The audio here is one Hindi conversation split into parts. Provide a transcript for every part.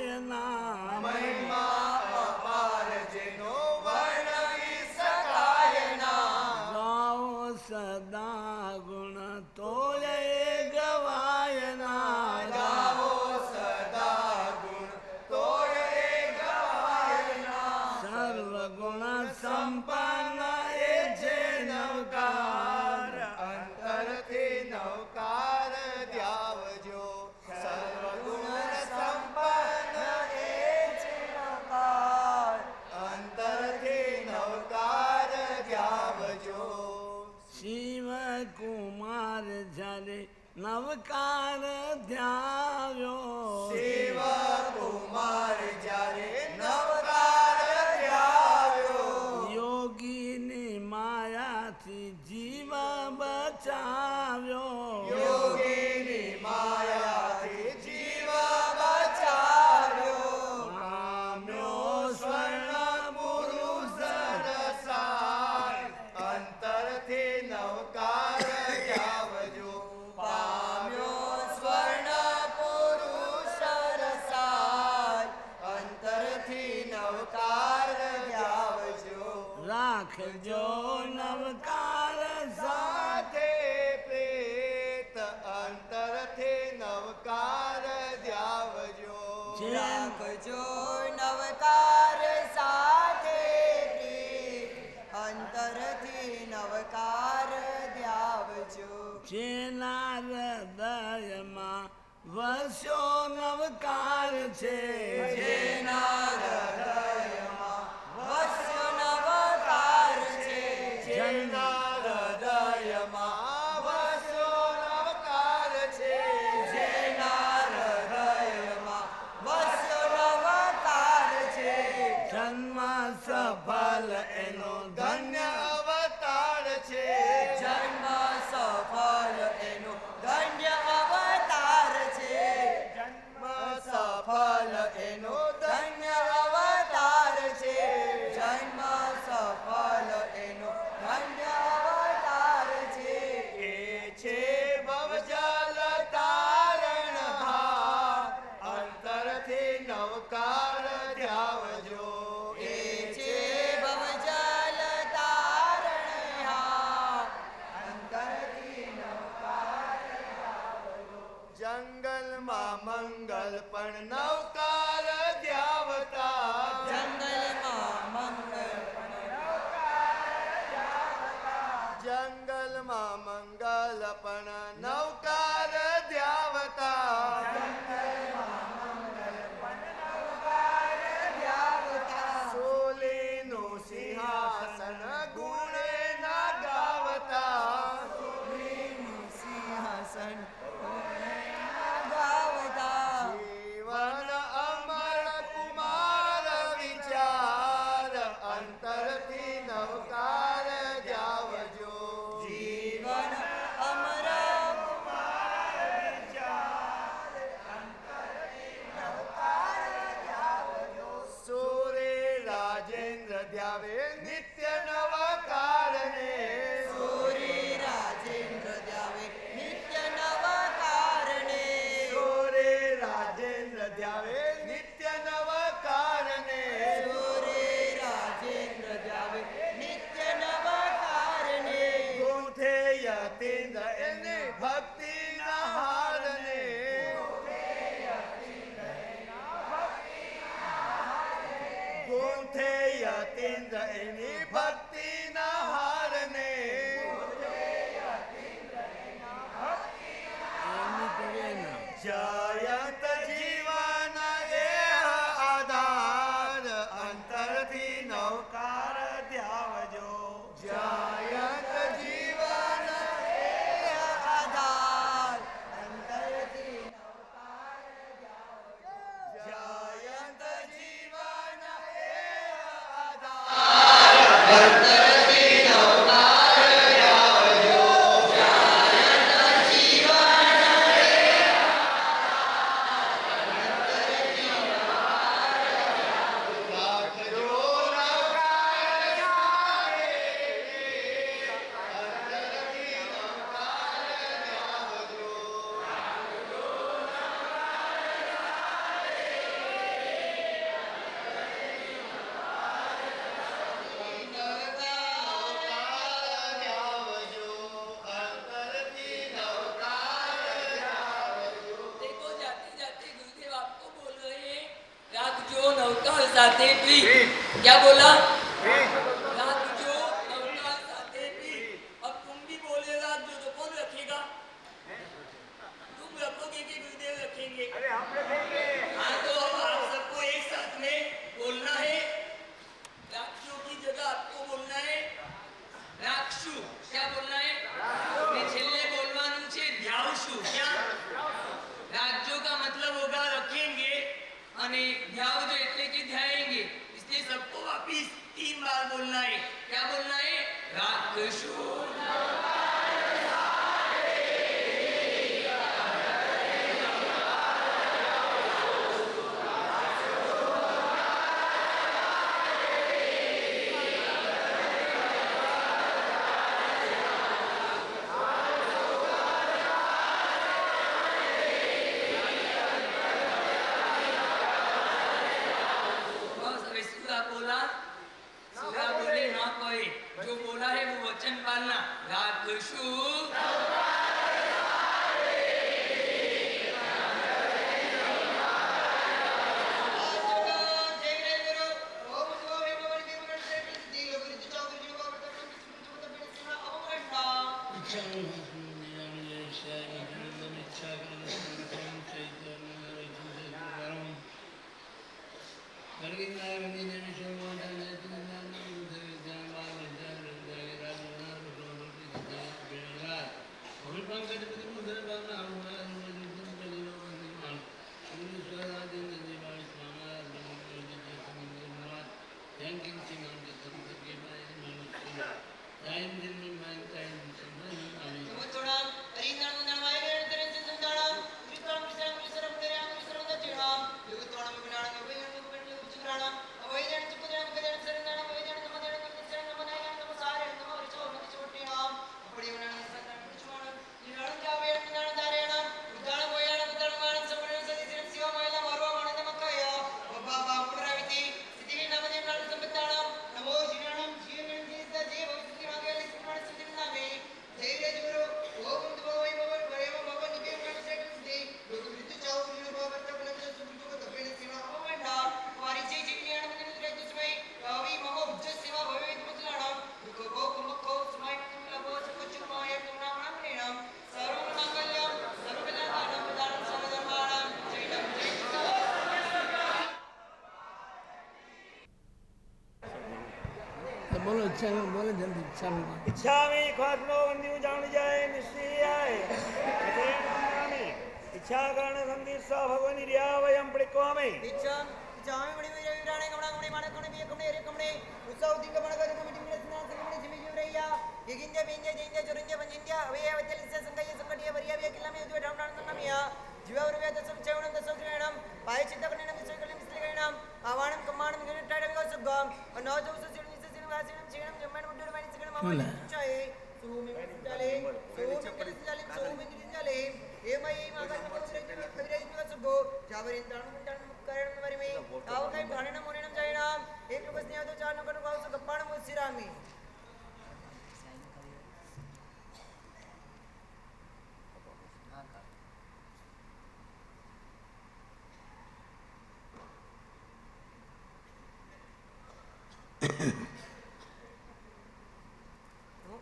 ના મહિમા અપાર જેનો વર્ણવી શકાય ના. ગાઓ સદા ગુણ તોય ગવાય ના ગાવો સદા ગુણ તોય ગવાય ના. સર્વગુણ સંપન્ન એ છે નવકાર અંતરથી નવકાર ધ્યાવજો. સર્વગુણ સંપન્ન એ છે નવકાર. અંતરથી નવકાર ધ્યાવજો. શિવ કુમાર જ્યારે નવકાર ધ્યાવ્યો શિવ કુમાર જ્યારે નવકાર ધ્યાવ્યો. યોગીની માયાથી જીવ બચાવ્યો યોગીની માયાથી જીવ બચાવ્યો. પામ્યો સ્વર્ણ પુરુષ રસાય. અંતરથી નવકાર ધ્યાવજો. પામ્યો સ્વર્ણ પુરુષ રસાય. અંતરથી નવકાર ધ્યાવજો. રાખજો નવકાર સાથે સાથે પ્રેત. અંતરથી નવકાર ધ્યાવજો. રાખજો નવકાર સાથે પ્રીત. અંતરથી નવકાર ધ્યાવજો. જેના હૃદયમાં વસ્યો નવકાર છે જેના હૃદયમાં વસ્યો નવકાર છે. જેના હૃદયમાં વસ્યો નવકાર છે. જેના હૃદયમાં વસ્યો નવકાર છે. જન્મ સફળ એનો ધન્ય અવતાર છે. જન્મ સફળ એનો ધન્ય અવતાર છે. જન્મ સફળ એનો ધન્ય અવતાર છે. જન્મ સફળ એનો ધન્ય અવતાર છે. એ છે ભવજલ તારણહાર. અંતરથી નવકાર ધ્યાવજો. એ છે ભવજલ તારણહાર. અંતરથી નવકાર જંગલમાં મંગલ પણ નવકાર ધ્યાવતા. જંગલમાં મંગળ જંગલમાં મંગલ પણ નવકાર ધ્યાવતા. ધ્યાવતા. સોલીનું સિંહાસન ગુણે ના ગાવતા. સિંહાસન ગાવતા. જીવન અમર કુમાર વિચાર. અંતરથી નવકાર ધ્યાવજો. જીવન અમર સોરે રાજેન્દ્ર ધ્યાવે નિત્ય નવકારને. સૂરી રાજેન્દ્ર દ્યાવે નિત્ય નવકારણે. સોરે રાજેન્દ્ર ધ્યાવે નિત્ય નવકારને. સૂરી રાજેન્દ્ર દ્યાવે નિત્ય નવકારણે. ગૂંથે યતીન્દ્ર એને ભક્તિ હારને. ગૂંથે યતીન્દ્ર એની ભક્તિ હારને. એની પ્રેરણા જયંત જીવન એ આધાર. અંતરથી નવકાર ધ્યાવજો. જયંત જીવન એ આધાર. અંતરથી નવકાર ધ્યાવજો. જયંત જીવન એ આધાર. राग जो नौका साथे पी क्या बोला राग जो नौका साथे पी अब तुम भी बोले राग जो तो कौन रखेगा तुम रखोगे कि गुरुदेव रखेंगे अरे हम रखेंगे हाँ तो अब आप सबको एक साथ में बोलना है राक्षु की जगह आपको बोलना है राक्षु क्या बोलना है मैं छेल्ले बोलवानुं छे ध्यावशु क्या राजो का मतलब होगा रखेंगे અને ध्यावजो એટલે કે ध्याएंगे इसलिए सबको वापिस 3 बार बोलना है क्या बोलना है राक्षु बस अभी सूरा बोले ना कोई जो बोला है वो वचन पालना राक्षु तो बोलो इच्छा में बोले जल्दी इच्छा में इच्छामि खात्मो वंदियो जान जाए निश्चयाय अथेन वंदामि इच्छा करण संदेश भगवान निर्यावयम प्रिक्वामि इच्छा इच्छामि बड़ी मेरे विराणे कमड़ा कमड़े माने कमड़े बिये कमड़े रे कमड़े उत्सव दिन का बड़ा का कमिटी में स्नान से कमड़े जिमी जीव रहिया यगिंदे बिंदे जिंदे चुरंजे पंजिंदे अवे अवतल से संगय संगटिया बरिया बिया किला में जो डाउन डाउन संगमिया जीवा उरवे दसम चेवणम दसम चेवणम पाय चित्त करणम मिश्र करणम मिश्र करणम आवाणम कमाणम गिर टाडम को सुगम और नौ जो से सिरनि से सिरवासिनम चेवणम जम्मन मुड्डर वाणी सिगण मामा चाहे सुमिन जाले सुमिन जाले सुमिन जाले ए मई मागा नमो श्री खदिरे जो सुगो जावरिन दाणम दाणम करण मरिमे आव काय भाणनम मोरणम जायणाम एक लोक स्नेह तो चार नकर गाव सु गप्पाणम उसिरामी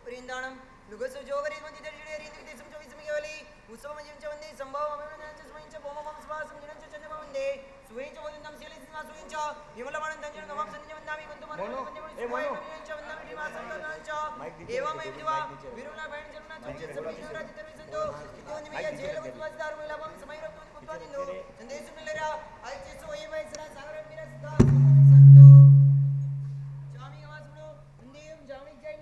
प्रिंदाणम लुगसो जोवरी मध्ये दर्जडी रीती देशम 24 मिगवली उत्सव म्हणजे वंदे संभव अभिनंदनांचे स्वयंचे बोमबम स्वासम जिनंचे चंद्रमा वंदे सुयेंचे वंदनम शिले सिंहा सुयेंच्या विमलवाणन तंजन नवाब संजय वंदामी कुंतु मानव वंदे वंदे वंदनामी टीमा संतनांच्या एवं विधवा विरुला बहन जन्ना चुकी सब विनोराज तरवी संतो कितोनी मिया जेल उद्वासदार महिला बम समय रक्त उत्पादिनो संदेश मिलरा आजचे सोये वैसरा सागर मिरा सुधा संतो स्वामी आवाज बनो वंदे जावणी जय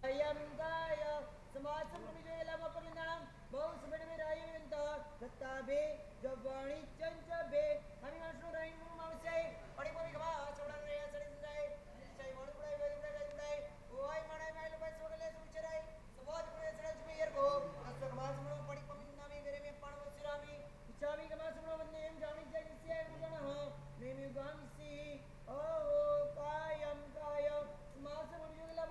अयंगाय समासम निवेला मपलिनाम बहु सबड में राय विंता दत्ताबे जवाणी चंचबे हमी मासनो राय मुनु मावसे पड़ी पड़ी गवा छोड़न रे सड़ी जाए चाहे मोड़ पड़ाई वे पड़ाई ओय मणे मैल बस वगले सुचराई समाज पुरे सड़ज में यर को असक मासनो पड़ी पमिन नामे मेरे में पण वसिरामी इच्छामी गमासनो वंदे एम जावणी जय निश्चय गुण हो नेमि गामिसी ओ कायम समासम निवेला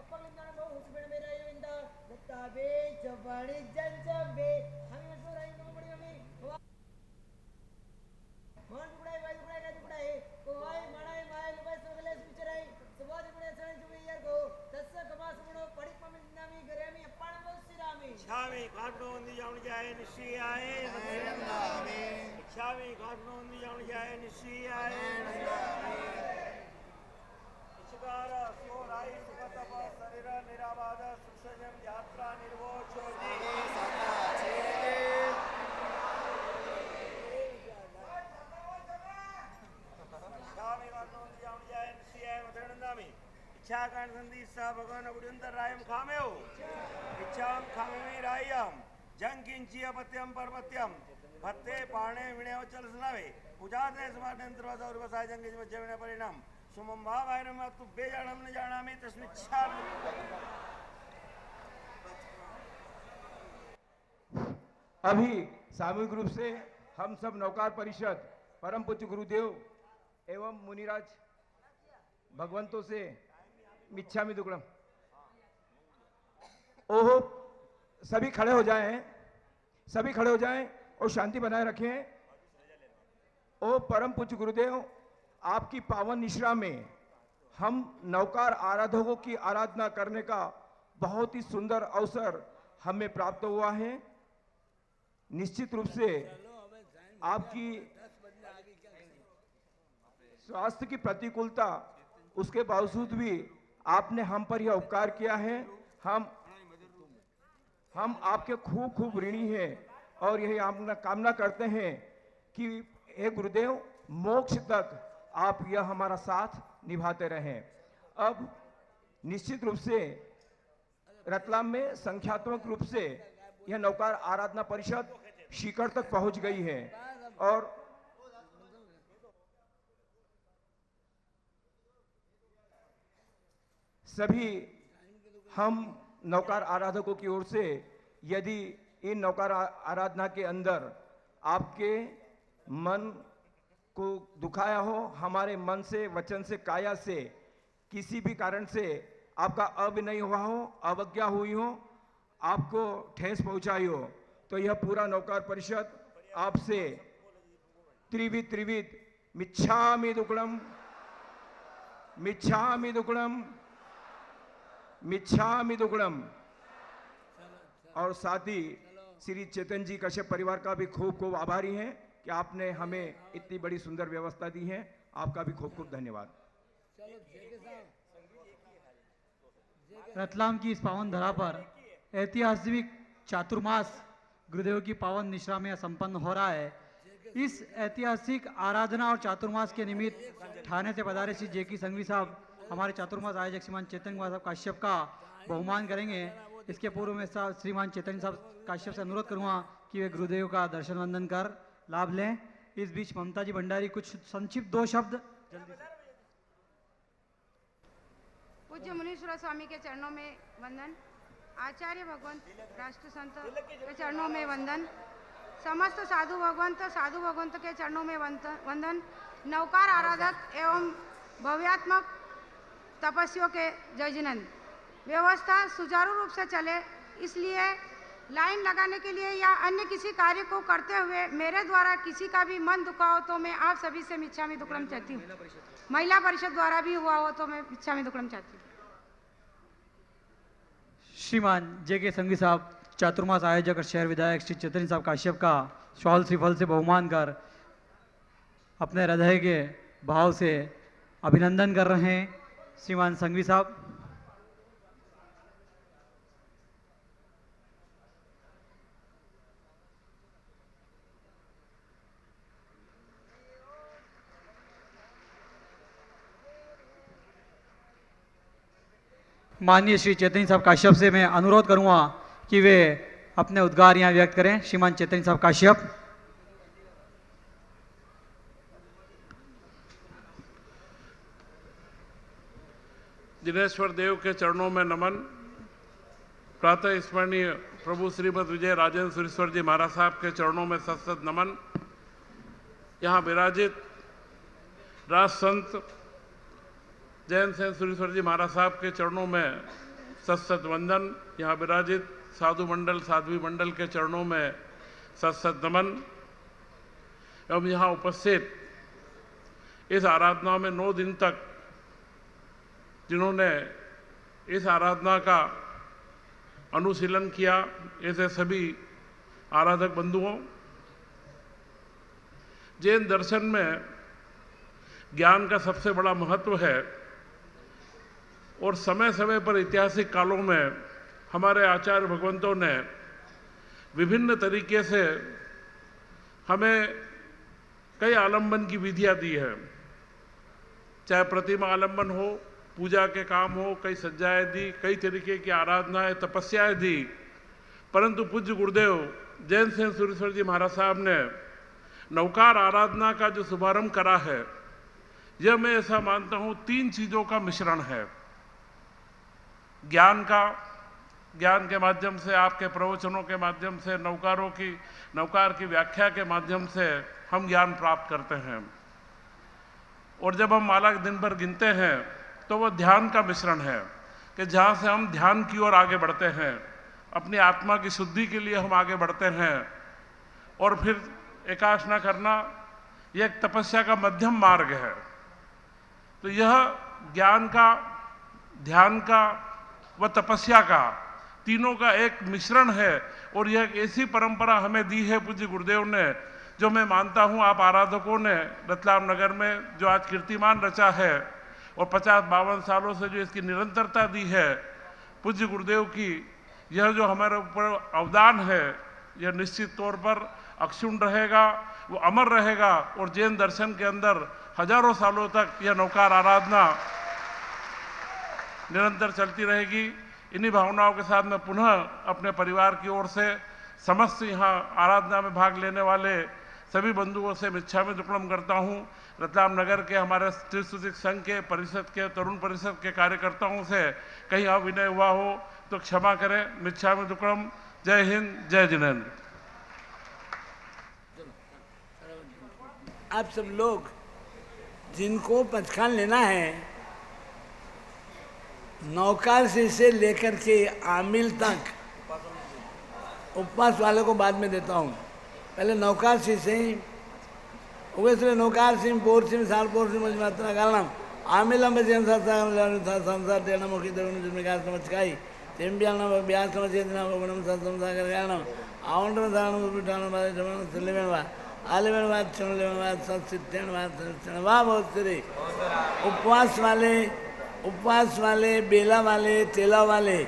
अपलिनाम बहु सबड में राय विंता दत्ताबे जवाणी चंचबे हमी मासनो राय मुनु पड़ी हमी स्वामी काटनो वंदी जान जाए निश्चयाय इचकार सोराई सुखतप शरीर निराबाध सुसंयम यात्रा निर्वोचोजी स्वामी काटनो वंदी जान जाए निश्चयाय मधुरनंदामी इच्छा कांड संधि सा भगवान उड़ंतर रायम खामेओ इच्छाम खामे रायम जंग किंची अपत्यम पर्वत्यम भत्ते पाणे विणे वचल सुनावे पूजाते समानंतर और बसाय जंग के मध्य विणे परिणाम सुमम भावायनम तु बेजानम न जानामि तस्मिच्छा अभी सामूहिक रूप से हम सब नौकार परिषद परम पूज्य गुरुदेव एवं मुनिराज भगवंतों से मिच्छामि दुक्कडम। ओहो, सभी खड़े हो जाएं, सभी खड़े हो जाएं और शांति बनाए रखें। ओ परम पूज्य गुरुदेव, आपकी पावन निश्रा में हम नौकार आराधकों की आराधना करने का बहुत ही सुंदर अवसर हमें प्राप्त हुआ है। निश्चित रूप से आपकी स्वास्थ्य की प्रतिकूलता उसके बावजूद भी आपने हम पर यह उपकार किया है। हम आपके खूब खूब ऋणी हैं और यही कामना करते हैं कि हे गुरुदेव, मोक्ष तक आप यह हमारा साथ निभाते रहें। अब निश्चित रूप से रतलाम में संख्यात्मक रूप से यह नौकार आराधना परिषद शिखर तक पहुंच गई है और सभी हम नौकार आराधकों की ओर से यदि इन नौकार आराधना के अंदर आपके मन को दुखाया हो, हमारे मन से, वचन से, काया से किसी भी कारण से आपका अविनय हुआ हो, अवज्ञा हुई हो, आपको ठेस पहुंचाई हो, तो यह पूरा नौकार परिषद आपसे त्रिविध मिच्छामि दुक्कडम, मिच्छामि दुक्कडम, मिच्छामि दुक्कडम। और साथ ही श्री चेतन जी कश्यप परिवार का भी खूब खूब आभारी हैं कि आपने हमें इतनी बड़ी सुंदर व्यवस्था दी है। आपका भी खूब खूब धन्यवाद। रतलाम की इस पावन धरा पर ऐतिहासिक चातुर्मास गुरुदेव की पावन निश्रा में संपन्न हो रहा है। इस ऐतिहासिक आराधना और चातुर्मास के निमित्त ठाणे से पधारे श्री जेकी संघवी साहब हमारे चातुर्मास आयोजक श्रीमान चेतन कुमार साहब काश्यप का बहुमान करेंगे। इसके पूर्व में श्रीमान चेतन साहब काश्यप से अनुरोध करूंगा कि वे गुरुदेव का दर्शन वंदन कर लाभ लें। इस बीच ममता जी भंडारी कुछ संक्षिप्त 2 शब्द जल्दी से। पूज्य मुनीश्वर स्वामी के चरणों में वंदन, आचार्य भगवंत राष्ट्र संत के चरणों में वंदन, समस्त साधु भगवंत के चरणों में वंदन, नौकार आराधक एवं भव्यात्मक तपस्वियों के जय जिनंद। व्यवस्था सुचारू रूप से चले इसलिए लाइन लगाने के लिए या अन्य किसी कार्य को करते हुए मेरे द्वारा किसी का भी मन दुखा हो तो मैं आप सभी से मिच्छामि दुक्कडम चाहती हूँ। महिला परिषद द्वारा भी हुआ हो तो मैं मिच्छामि दुक्कडम चाहती हूँ। श्रीमान जेके संघवी साहब चातुर्मास आयोजक और शहर विधायक श्री चेतन साहब काश्यप का शॉल श्रीफल से बहुमान कर अपने हृदय के भाव से अभिनंदन कर रहे हैं। श्रीमान संघवी साहब। माननीय श्री चेतन साहब काश्यप से मैं अनुरोध करूंगा कि वे अपने उद्गार यहाँ व्यक्त करें। श्रीमान चेतन साहब काश्यप। जिनेश्वर देव के चरणों में नमन। प्रातः स्मरणीय प्रभु श्रीमद विजय राजेंद्र सुरेश्वर जी महाराज साहब के चरणों में सत नमन। यहाँ विराजित राज संत जैन सेन सुरेश्वर जी महाराज साहब के चरणों में सत वंदन। यहाँ विराजित साधु मंडल साध्वी मंडल के चरणों में सत नमन। एवं यहाँ उपस्थित इस आराधना में 9 दिन तक जिन्होंने इस आराधना का अनुशीलन किया, ऐसे सभी आराधक बंधुओं जैन दर्शन में ज्ञान का सबसे बड़ा महत्व है और समय समय पर ऐतिहासिक कालों में हमारे आचार्य भगवंतों ने विभिन्न तरीके से हमें कई आलंबन की विधियां दी है, चाहे प्रतिमा आलंबन हो, पूजा के काम हो, कई सज्जाएं दी, कई तरीके की आराधनाएं, तपस्याएं दी। परंतु पूज्य गुरुदेव जैन सेन सुरेश्वर जी महाराज साहब ने नौकार आराधना का जो शुभारंभ करा है, यह मैं ऐसा मानता हूं 3 चीजों का मिश्रण है। ज्ञान के माध्यम से, आपके प्रवचनों के माध्यम से, नौकार की व्याख्या के माध्यम से हम ज्ञान प्राप्त करते हैं। और जब हम माला दिन भर गिनते हैं तो वह ध्यान का मिश्रण है कि जहाँ से हम ध्यान की ओर आगे बढ़ते हैं, अपनी आत्मा की शुद्धि के लिए हम आगे बढ़ते हैं। और फिर एकासना करना यह एक तपस्या का मध्यम मार्ग है। तो यह ज्ञान का, ध्यान का व तपस्या का, तीनों का एक मिश्रण है। और यह एक ऐसी परंपरा हमें दी है पूज्य गुरुदेव ने, जो मैं मानता हूं आप आराधकों ने रतलाम नगर में जो आज कीर्तिमान रचा है और 50-52 सालों से जो इसकी निरंतरता दी है, पूज्य गुरुदेव की यह जो हमारे ऊपर अवदान है, यह निश्चित तौर पर अक्षुण्ण रहेगा, वो अमर रहेगा। और जैन दर्शन के अंदर हजारों सालों तक यह नौकार आराधना निरंतर चलती रहेगी। इन्हीं भावनाओं के साथ मैं पुनः अपने परिवार की ओर से समस्त यहाँ आराधना में भाग लेने वाले सभी बंधुओं से मिच्छामी दुक्कड़म करता हूँ। रतलाम नगर के हमारे त्रिसुतिक संघ के परिषद के, तरुण परिषद के कार्यकर्ताओं से कहीं अविनय हुआ हो तो क्षमा करें। मिच्छामी दुक्कड़म। जय हिंद, जय जिनेन्द्र। आप सब लोग जिनको पचखान लेना है, नौकार से लेकर के आमिल तक, उपवास वाले को बाद में देता हूँ, पहले नौकार से उगेश्वर नौकार सिंह पोर सिंह साल पोर सिंह मात्रा कारणम आमिलम बचन संसार तेना मुखी दरुण जिम्मेदार समझकाई तेम्बियालम ब्यास समझेतना भगवनम संसार कारणम आवंटन धारण बिठान बारे जमन सलेवेनवा आलेवेनवा चनलेवेनवा सत्सिद्धेनवा चनवा बहुत तेरे उपवास वाले बेला वाले तेला वाले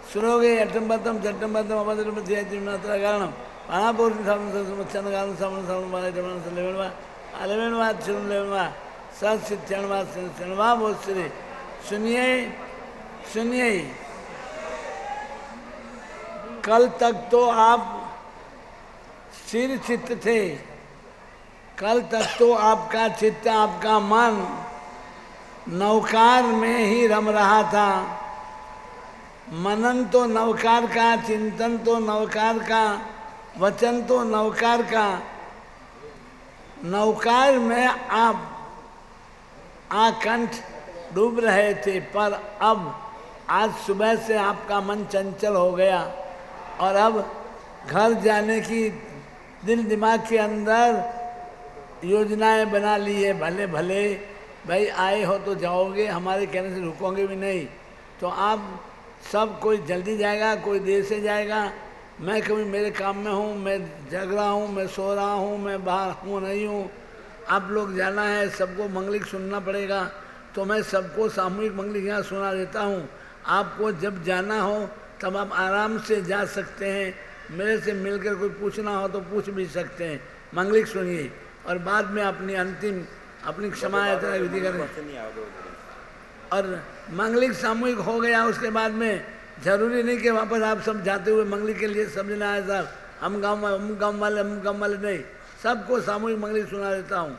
सुरोगे अटम्बतम चट्टम्बतम अभद्रम मात्रा कारणम पानापुर चंद काल सामन सामन वाले जमन सलेवेनवा आलेवेनवा चनलेवेनवा सत्सिद्धेनवा चनवा बहुत तेरे। सुनिए कल तक तो आप स्थिर चित्त थे, कल तक तो आपका चित्त, आपका मन नौकार में ही रम रहा था। मनन तो नौकार का, चिंतन तो नौकार का, वचन तो नौकार का। नौकार में आप आकंठ डूब रहे थे, पर अब आज सुबह से आपका मन चंचल हो गया और अब घर जाने की दिल दिमाग के अंदर योजनाएं बना ली है। भले भले भाई आए हो तो जाओगे, हमारे कहने से रुकोगे भी नहीं। तो आप सब, कोई जल्दी जाएगा, कोई देर से जाएगा। मैं कभी मेरे काम में हूँ, मैं जग रहा हूँ, मैं सो रहा हूँ, मैं बाहर हूँ नहीं हूँ। आप लोग जाना है, सबको मंगलिक सुनना पड़ेगा, तो मैं सबको सामूहिक मंगलिक यहाँ सुना देता हूँ। आपको जब जाना हो तब आप आराम से जा सकते हैं। मेरे से मिलकर कोई पूछना हो तो पूछ भी सकते हैं। मंगलिक सुनिए और बाद में अपनी क्षमा यात्रा विधि करें। और मंगलिक सामूहिक हो गया, उसके बाद में जरूरी नहीं कि वापस आप सब जाते हुए मंगलिक के लिए समझना है साहब हम गाँव वाले नहीं, सबको सामूहिक मंगलिक सुना देता हूँ।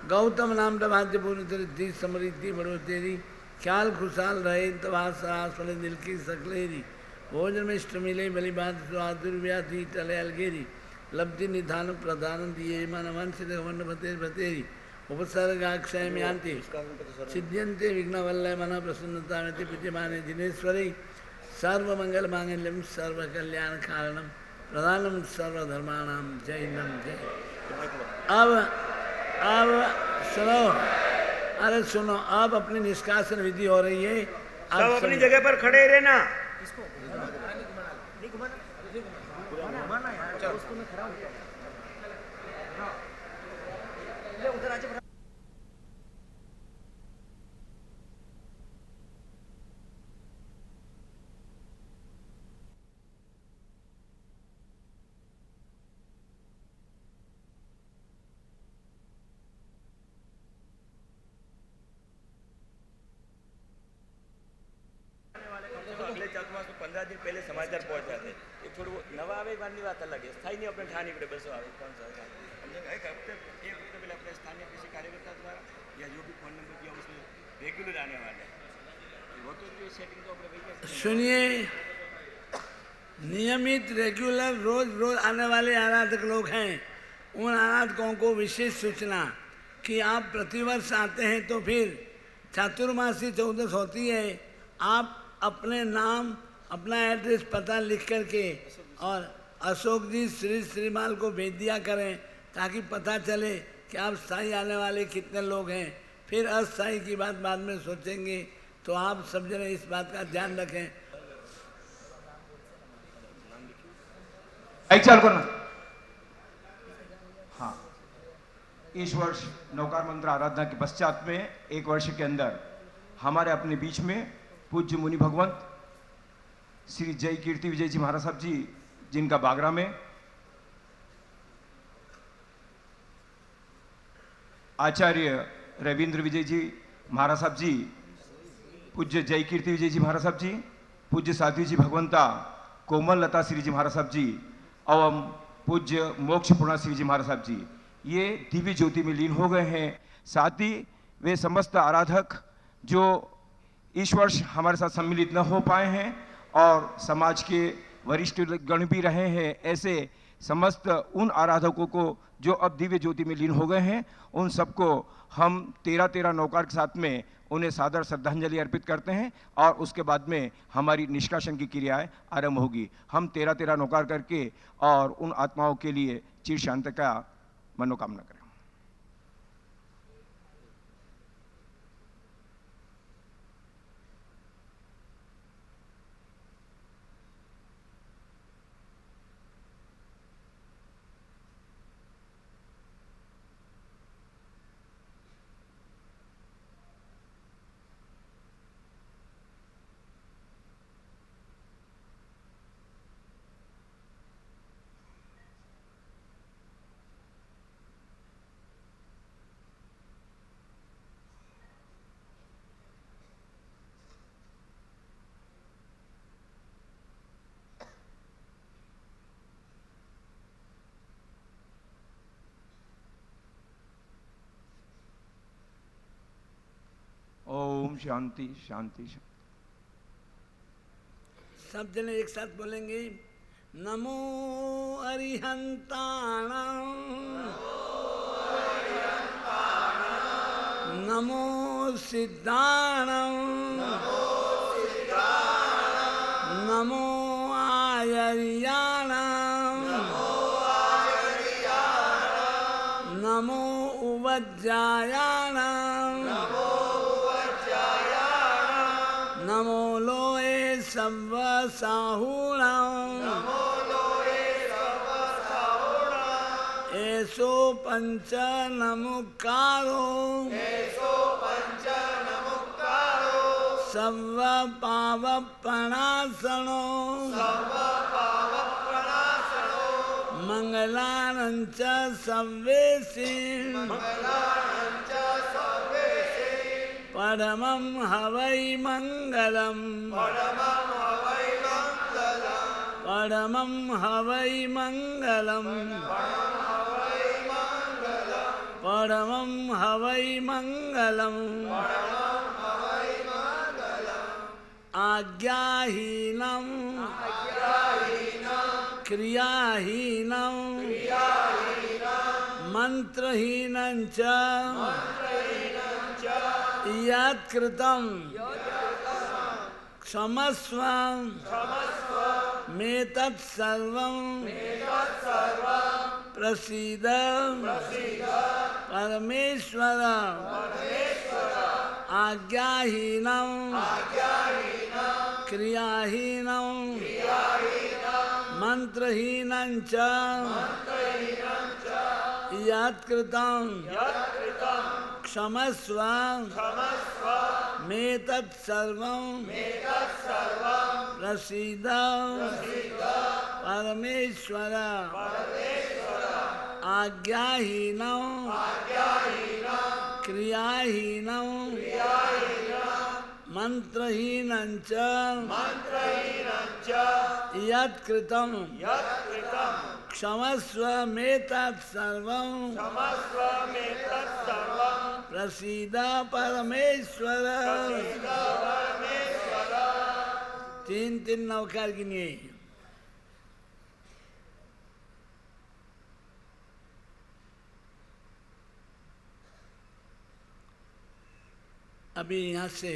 गौतम नाम तभाज्य पूरी तेरी समृद्धि बढ़ो तेरी, ख्याल खुशहाल रहे तबाह सरास वाले दिल की सकलेरी, भोजन में इष्ट मिले भली बात दुर्व्याधि टले अलगेरी, लब्धि निधान प्रधान दिए मन वंशित वन भतेरी, उपसर्गाक्षय में आंति सिद्ध्यंते विघ्न वल्लय मन प्रसन्नता में पित्यमाने जिनेश्वरी, सर्वमंगल मांगल्यम सर्व कल्याण कारणम प्रधानम सर्वधर्माणाम जय नम जय। अब सुनो, अरे सुनो, अब अपनी निष्कासन विधि हो रही है। सब अपनी जगह पर खड़े रहना। समाचार पहुंचा थे ये थोड़ा नवा आवे बानी बात अलग है स्थायी नहीं अपने ठानी पड़े बसो आवे 500 एक हफ्ते पहले अपने स्थानीय किसी कार्यकर्ता द्वारा या जो भी फोन नंबर दिया उसमें रेगुलर आने वाले हैं वो तो ये सेटिंग तो अपने भैया सुनिए, नियमित रेगुलर रोज रोज आने वाले आराधक लोग हैं, उन आराधकों को विशेष सूचना कि आप प्रतिवर्ष आते हैं तो फिर चातुर्मासी चौदस होती है, आप अपने नाम अपना एड्रेस पता लिख करके और अशोक जी श्री श्रीमाल को भेज दिया करें ताकि पता चले कि आप स्थायी आने वाले कितने लोग हैं। फिर अस्थायी की बात बाद में सोचेंगे, तो आप सब जने इस बात का ध्यान रखें। चालू करना। हाँ, इस वर्ष नौकार मंत्र आराधना के पश्चात में एक वर्ष के अंदर हमारे अपने बीच में पूज्य मुनि भगवंत श्री जय कीर्ति विजय जी महाराज साहब जी, जिनका बागरा में आचार्य रविंद्र विजय जी महाराज साहब जी, पूज्य जय कीर्ति विजय जी महाराज साहब जी, पूज्य साध्वी जी भगवंता कोमल लता श्री जी महाराज साहब जी एवं पूज्य मोक्ष पूर्णा श्री जी महाराज साहब जी, ये दिव्य ज्योति में लीन हो गए हैं। साथ ही वे समस्त आराधक जो इस वर्ष हमारे साथ सम्मिलित न हो पाए हैं और समाज के वरिष्ठ गण भी रहे हैं, ऐसे समस्त उन आराधकों को जो अब दिव्य ज्योति में लीन हो गए हैं, उन सबको हम 13 नौकार के साथ में उन्हें सादर श्रद्धांजलि अर्पित करते हैं और उसके बाद में हमारी निष्कासन की क्रियाएं आरंभ होगी। हम 13 नौकार करके और उन आत्माओं के लिए चिर शांति का मनोकामना करें। ओम शांति शांति शांति। सब जने एक साथ बोलेंगे, नमो अरिहंताणं, नमो सिद्धाणं, नमो आयर्याणं, नमो उवज्जायाणं, नमो लोए सव्व साहूणां, एसो पंच नमुकारो, सव्व पावपणासनो, मंगलानंच सव्वेसी, परमं हवै मंगलम्, परमं हवै मंगलम्, परमं हवै मंगलम्। आज्ञाहीनं क्रियाहीनं मंत्रहीनं च यत्कृतं क्षमस्व मे तत्सर्वं प्रसीद परमेश्वर। आज्ञाहीनं क्रियाहीनं मंत्रहीनं च यत्कृतं क्षमस्व मे तत्सर्वं प्रसीद परमेश्वर। आज्ञाहीनं क्रियाहीनं मंत्रहीनञ्च यत्कृतं क्षमस्व मेतत् सर्वं प्रसीद परमेश्वर। तीन नवकार गिनिए। अभी यहाँ से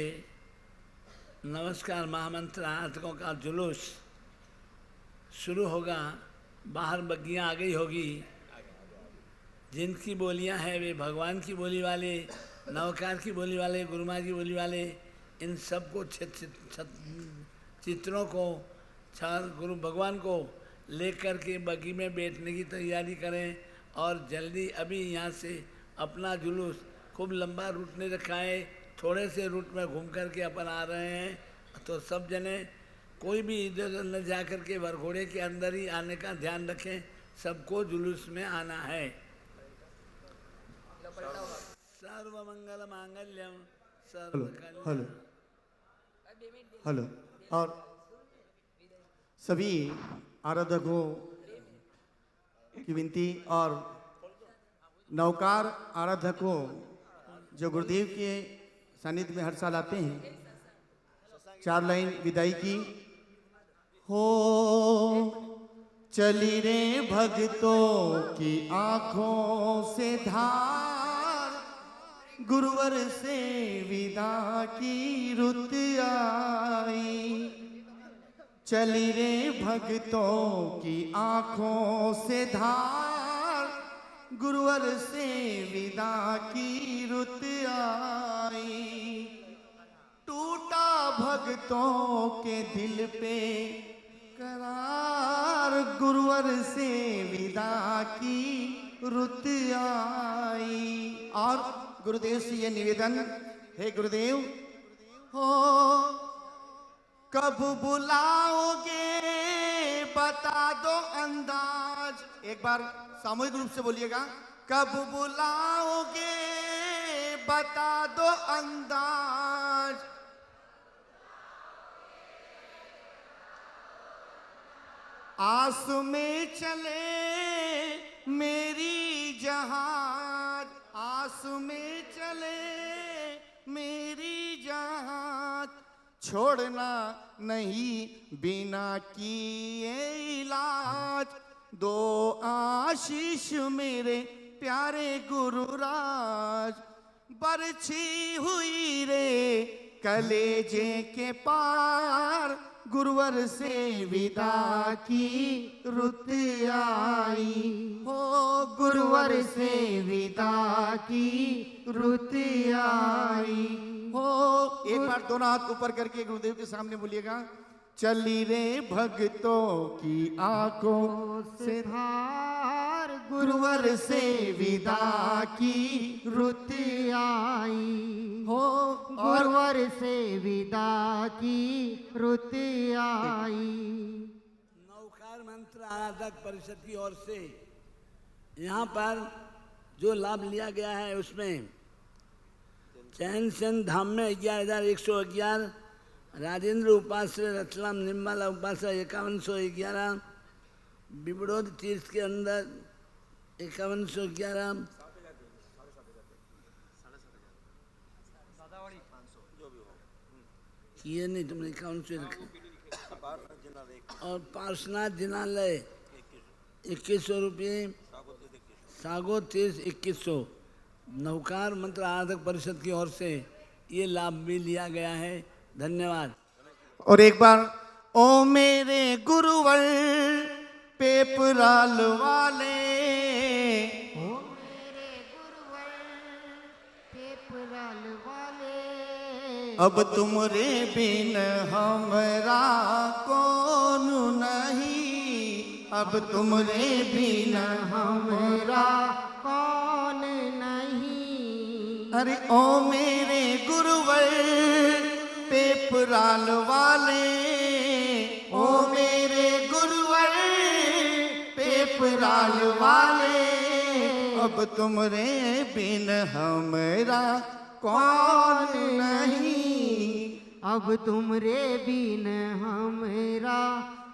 नमस्कार महामंत्र आरतकों का जुलूस शुरू होगा। बाहर बग्गियाँ आ गई होगी। जिनकी बोलियाँ हैं वे भगवान की बोली वाले, नवकार की बोली वाले, गुरुमा की बोली वाले, इन सबको चित्रों को गुरु भगवान को लेकर के बग्गी में बैठने की तैयारी करें। और जल्दी अभी यहाँ से अपना जुलूस, खूब लंबा रूट नहीं रखा है, थोड़े से रूट में घूम कर के अपन आ रहे हैं। तो सब जने कोई भी इधर न जा कर के वरघोड़े के अंदर ही आने का ध्यान रखें। सबको जुलूस में आना है। सर्व मंगल मांगल्यम सर्व हेलो हेलो। और सभी आराधकों की विनती और नवकार आराधकों जो गुरुदेव के सानिध्य में हर साल आते हैं, 4 लाइन विदाई की। हो चली रे भक्तों की आंखों से धार, गुरुवर से विदा की रुत आई। चली रे भक्तों की आंखों से धार, गुरुवर से विदा की रुत आई। टूटा भक्तों के दिल पे करार, गुरुवर से विदा की रुत आई। और गुरुदेव से ये निवेदन है, गुरुदेव हो कब बुलाओगे बता दो अंदाज। एक बार सामूहिक रूप से बोलिएगा, कब बुलाओगे बता दो अंदाज। आस में चले मेरी जहाज, आस में चले मेरी जहाज। छोड़ना नहीं बिना किए इलाज, दो आशीष मेरे प्यारे गुरुराज। बरछी हुई रे कलेजे के पार, गुरुवर से विदा की रुत आई। हो गुरुवर से विदा की रुत आई। हो एक बार दोनों हाथ ऊपर करके गुरुदेव के सामने बोलिएगा, चली रे भक्तों की आंखों से धार, गुरुवर से विदा की रुत आई। हो गुरुवर से विदा की रुत आई। नवकार मंत्र आराधक परिषद की ओर से यहाँ पर जो लाभ लिया गया है उसमें चैन सेन धाम में 11,111, राजेंद्र उपास्य रतलाम निम्बाला उपास्य 5111, बिबड़ोद तीर्थ के अंदर 5111, ये नहीं तुमने 5100 रखा। और पार्श्वनाथ जिनालय 2100 रुपये, सागो तीर्थ 2100। नवकार मंत्र आराधक परिषद की ओर से ये लाभ भी लिया गया है। धन्यवाद। और एक बार ओ मेरे गुरुवर पेपराल वाले, ओ मेरे गुरुवर पेपराल वाले। अब तुमरे बिन हमरा कौन नहीं, अब तुमरे बिन हमरा कौन नहीं। अरे ओ मेरे गुरुवर पेपराल वाले, ओ मेरे गुरुवर पेपराल वाले। अब तुमरे बिन हमरा कौन नहीं, अब तुमरे बिन हमेरा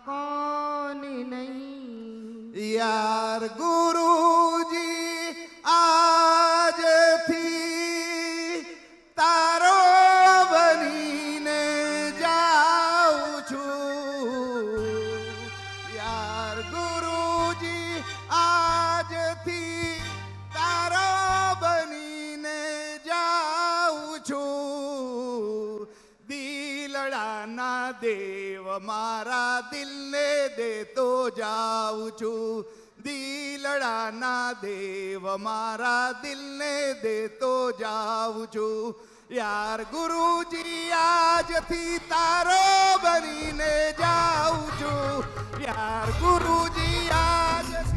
कौन नहीं। यार गुरुजी आज थी तारो बनीने जाऊं छू। यार गुरुजी आज थी तारो बनीने जाऊं छू। दिलड़ा देव मारा दिल ने दे तो जाऊं छू। दिलड़ा ना देव मारा दिल ने दे तो जाऊं छू। यार गुरुजी आज थी तारो बनीने जाऊं छू। यार गुरुजी आज थी